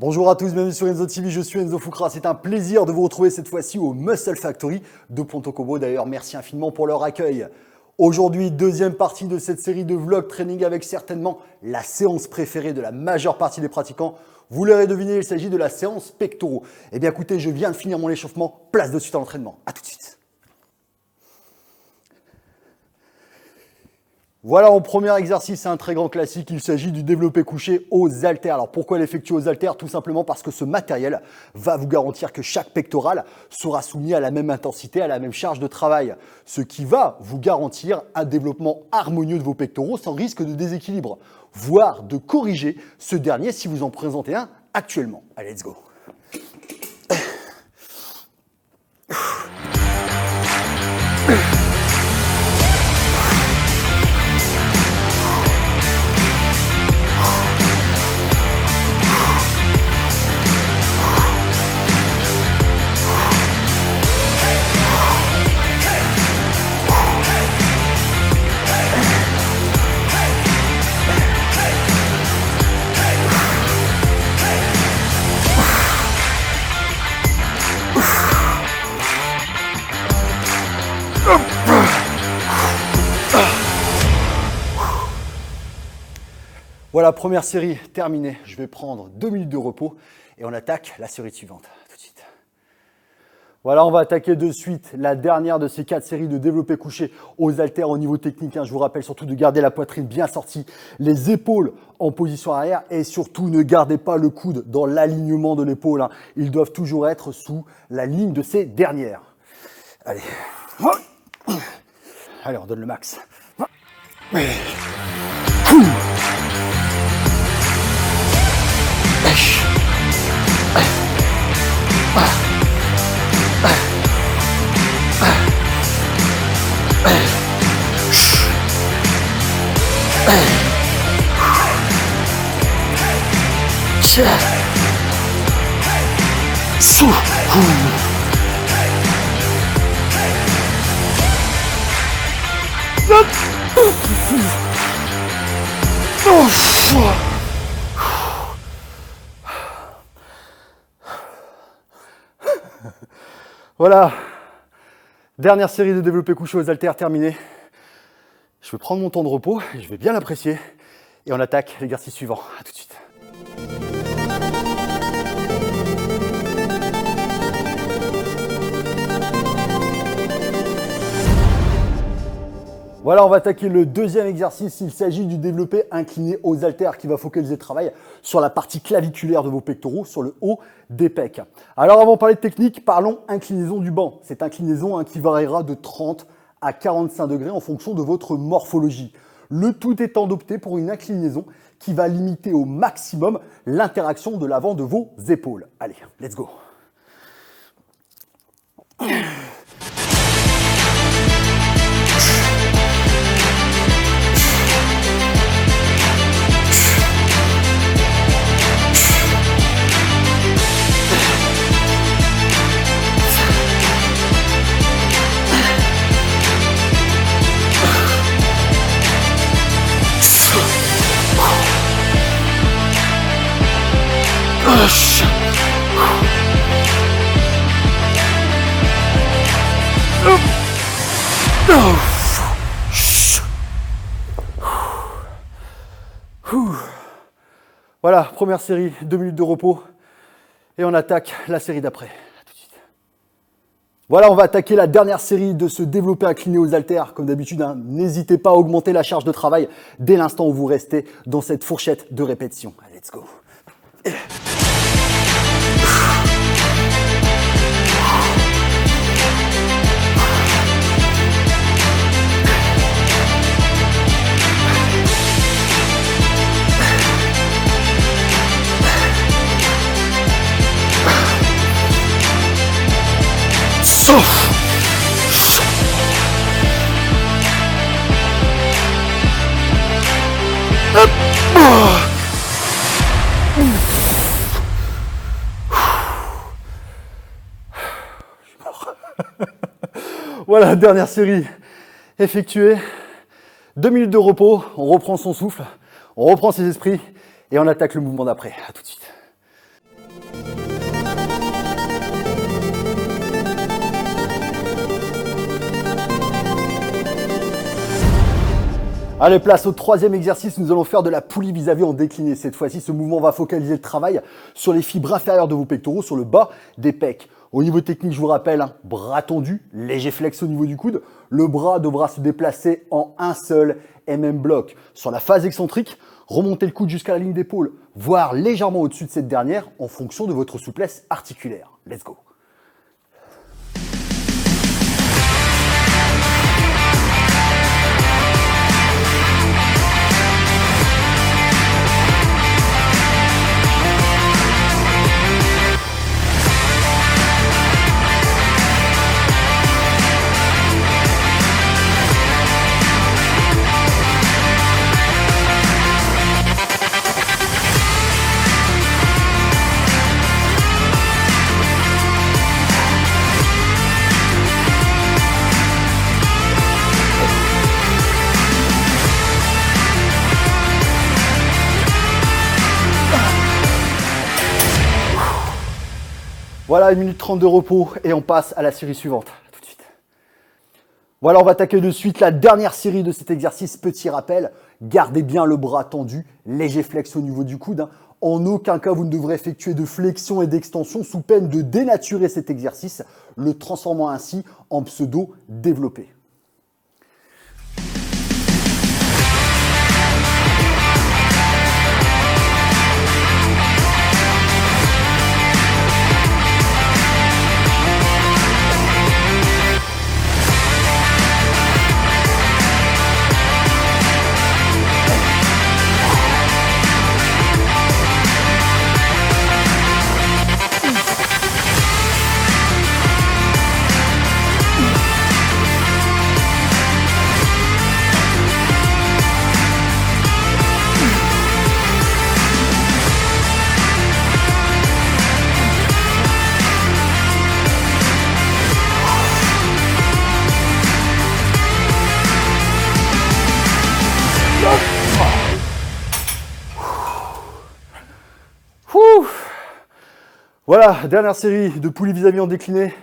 Bonjour à tous, bienvenue sur Enzo TV, je suis Enzo Foucra. C'est un plaisir de vous retrouver cette fois-ci au Muscle Factory de Ponto Combo. D'ailleurs, merci infiniment pour leur accueil. Aujourd'hui, deuxième partie de cette série de vlog training avec certainement la séance préférée de la majeure partie des pratiquants. Vous l'aurez deviné, il s'agit de la séance pectoraux. Eh bien écoutez, je viens de finir mon échauffement, place de suite à l'entraînement. A tout de suite. Voilà, en premier exercice, c'est un très grand classique, il s'agit du développé couché aux haltères. Alors pourquoi l'effectuer aux haltères? Tout simplement parce que ce matériel va vous garantir que chaque pectoral sera soumis à la même intensité, à la même charge de travail. Ce qui va vous garantir un développement harmonieux de vos pectoraux sans risque de déséquilibre, voire de corriger ce dernier si vous en présentez un actuellement. Allez, let's go! Voilà, première série terminée. Je vais prendre 2 minutes de repos et on attaque la série suivante. Tout de suite. Voilà, on va attaquer de suite la dernière de ces 4 séries de développé couché aux haltères au niveau technique. Je vous rappelle surtout de garder la poitrine bien sortie, les épaules en position arrière et surtout ne gardez pas le coude dans l'alignement de l'épaule. Ils doivent toujours être sous la ligne de ces dernières. Allez. Allez, on donne le max. Voilà, dernière série de développé couché aux haltères terminée. Je vais prendre mon temps de repos, je vais bien l'apprécier et on attaque l'exercice suivant. A tout de suite. Voilà, on va attaquer le deuxième exercice. Il s'agit du développé incliné aux haltères qui va focaliser le travail sur la partie claviculaire de vos pectoraux, sur le haut des pecs. Alors avant de parler de technique, parlons inclinaison du banc. Cette inclinaison qui variera de 30 à 45 degrés en fonction de votre morphologie. Le tout étant d'opter pour une inclinaison qui va limiter au maximum l'interaction de l'avant de vos épaules. Allez, let's go! Voilà, première série, 2 minutes de repos et on attaque la série d'après. Voilà, on va attaquer la dernière série de ce développé incliné aux haltères. Comme d'habitude, n'hésitez pas à augmenter la charge de travail dès l'instant où vous restez dans cette fourchette de répétition. Allez, let's go! Voilà, dernière série effectuée. 2 minutes de repos, on reprend son souffle, on reprend ses esprits et on attaque le mouvement d'après. À tout de suite. Allez, place au troisième exercice, nous allons faire de la poulie vis-à-vis en décliné. Cette fois-ci, ce mouvement va focaliser le travail sur les fibres inférieures de vos pectoraux, sur le bas des pecs. Au niveau technique, je vous rappelle, bras tendu, léger flex au niveau du coude. Le bras devra se déplacer en un seul et même bloc. Sur la phase excentrique, remontez le coude jusqu'à la ligne d'épaule, voire légèrement au-dessus de cette dernière en fonction de votre souplesse articulaire. Let's go! Voilà, 1 minute 30 de repos et on passe à la série suivante. À tout de suite. Voilà, on va attaquer de suite la dernière série de cet exercice. Petit rappel, gardez bien le bras tendu, léger flex au niveau du coude. En aucun cas, vous ne devrez effectuer de flexion et d'extension sous peine de dénaturer cet exercice, le transformant ainsi en pseudo-développé. Voilà, dernière série de poulies vis-à-vis en décliné,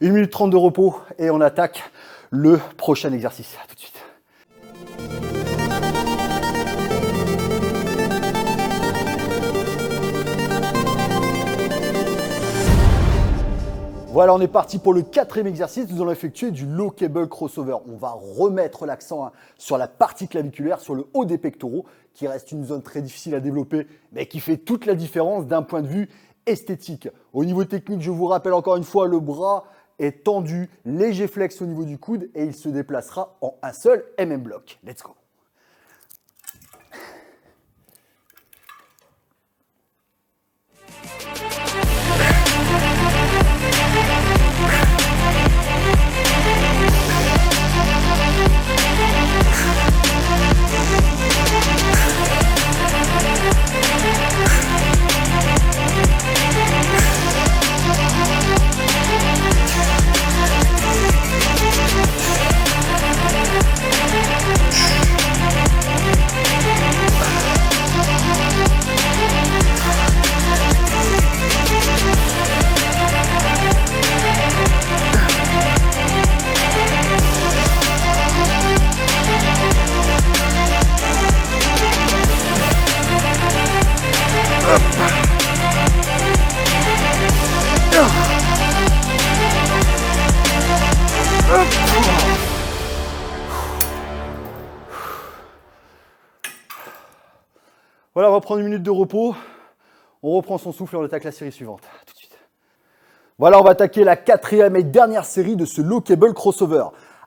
1 minute 30 de repos et on attaque le prochain exercice. À tout de suite. Voilà, on est parti pour le quatrième exercice. Nous allons effectuer du low cable crossover. On va remettre l'accent sur la partie claviculaire, sur le haut des pectoraux, qui reste une zone très difficile à développer, mais qui fait toute la différence d'un point de vue esthétique. Au niveau technique, je vous rappelle encore une fois, le bras est tendu, léger flex au niveau du coude et il se déplacera en un seul et même bloc. Let's go! Voilà, on va prendre 1 minute de repos. On reprend son souffle et on attaque la série suivante. À tout de suite. Voilà, on va attaquer la quatrième et dernière série de ce low cable crossover.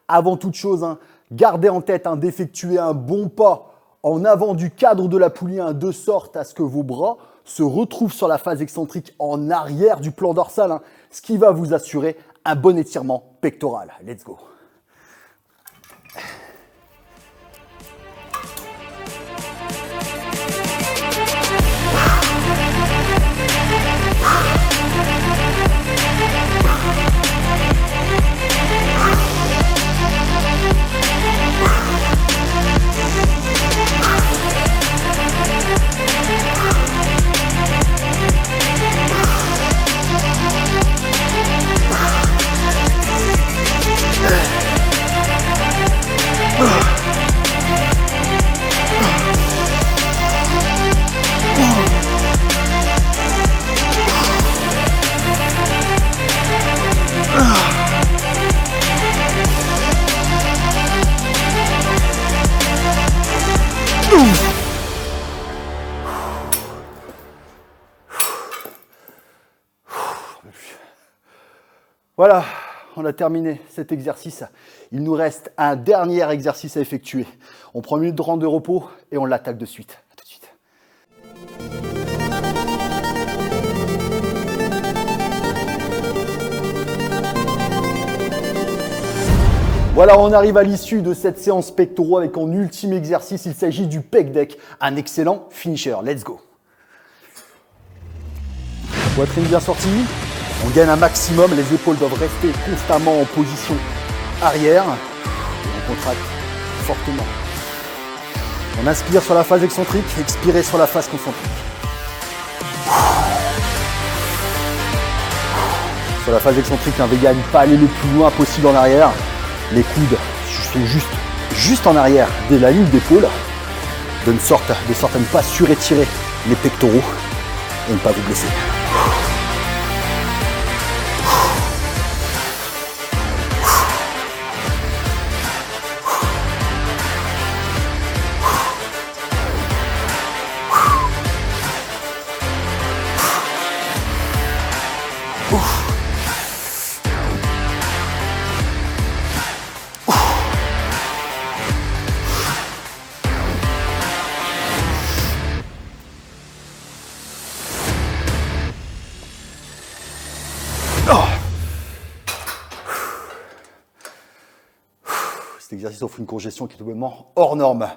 Avant toute chose, gardez en tête d'effectuer un bon pas en avant du cadre de la poulie, de sorte à ce que vos bras se retrouvent sur la phase excentrique en arrière du plan dorsal, ce qui va vous assurer un bon étirement pectoral. Let's go! Voilà, on a terminé cet exercice. Il nous reste un dernier exercice à effectuer. On prend 1 minute 30 de repos et on l'attaque de suite. À tout de suite. Voilà, on arrive à l'issue de cette séance pectoraux avec en ultime exercice, il s'agit du pec deck, un excellent finisher. Let's go. Poitrine bien sortie, on gagne un maximum, les épaules doivent rester constamment en position arrière. Et on contracte fortement. On inspire sur la phase excentrique, expirez sur la phase concentrique. Sur la phase excentrique, veillez à ne pas aller le plus loin possible en arrière. Les coudes sont juste en arrière de la ligne d'épaule, de sorte à ne pas surétirer les pectoraux et ne pas vous blesser. Cet exercice offre une congestion qui est totalement hors norme.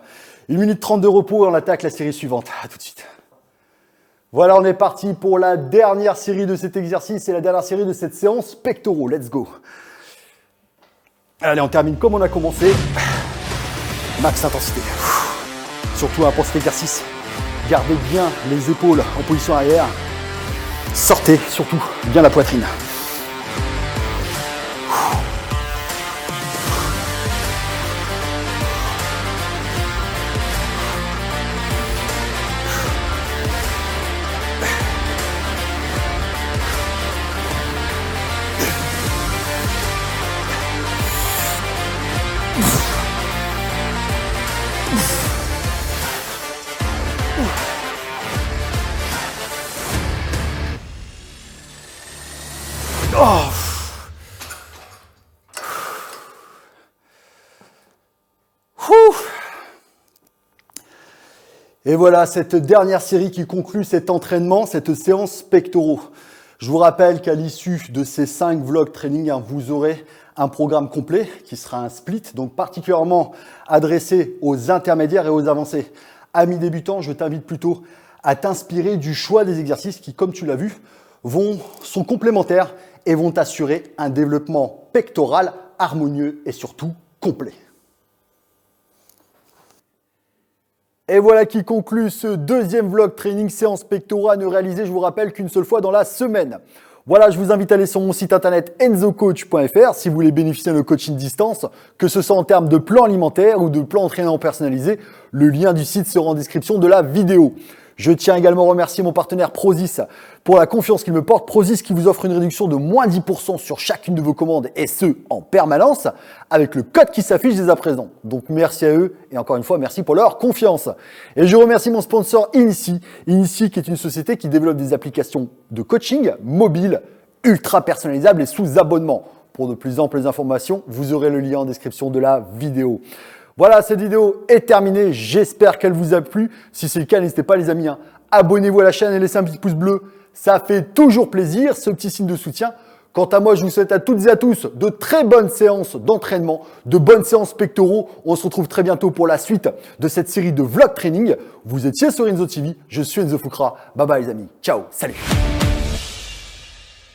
1 minute 30 de repos et on attaque la série suivante. À tout de suite. Voilà, on est parti pour la dernière série de cet exercice et la dernière série de cette séance pectoraux. Let's go. Allez, on termine comme on a commencé. Max intensité. Surtout pour cet exercice, gardez bien les épaules en position arrière. Sortez surtout bien la poitrine. Oh. Et voilà cette dernière série qui conclut cet entraînement, cette séance pectoraux. Je vous rappelle qu'à l'issue de ces 5 vlogs training, vous aurez un programme complet qui sera un split, donc particulièrement adressé aux intermédiaires et aux avancés. Amis débutants, je t'invite plutôt à t'inspirer du choix des exercices qui, comme tu l'as vu, sont complémentaires et vont t'assurer un développement pectoral harmonieux et surtout complet. Et voilà qui conclut ce deuxième vlog training séance pectoraux à ne réaliser, je vous rappelle, qu'une seule fois dans la semaine. Voilà, je vous invite à aller sur mon site internet enzocoach.fr si vous voulez bénéficier de coaching distance, que ce soit en termes de plan alimentaire ou de plan d'entraînement personnalisé. Le lien du site sera en description de la vidéo. Je tiens également à remercier mon partenaire Prozis pour la confiance qu'il me porte. Prozis qui vous offre une réduction de moins 10% sur chacune de vos commandes et ce, en permanence, avec le code qui s'affiche dès à présent. Donc merci à eux et encore une fois, merci pour leur confiance. Et je remercie mon sponsor Inici. Inici qui est une société qui développe des applications de coaching mobile, ultra personnalisables et sous abonnement. Pour de plus amples informations, vous aurez le lien en description de la vidéo. Voilà, cette vidéo est terminée. J'espère qu'elle vous a plu. Si c'est le cas, n'hésitez pas les amis, abonnez-vous à la chaîne et laissez un petit pouce bleu. Ça fait toujours plaisir, ce petit signe de soutien. Quant à moi, je vous souhaite à toutes et à tous de très bonnes séances d'entraînement, de bonnes séances pectoraux. On se retrouve très bientôt pour la suite de cette série de vlog training. Vous étiez sur Enzo TV, je suis Enzo Foucra. Bye bye les amis, ciao, salut.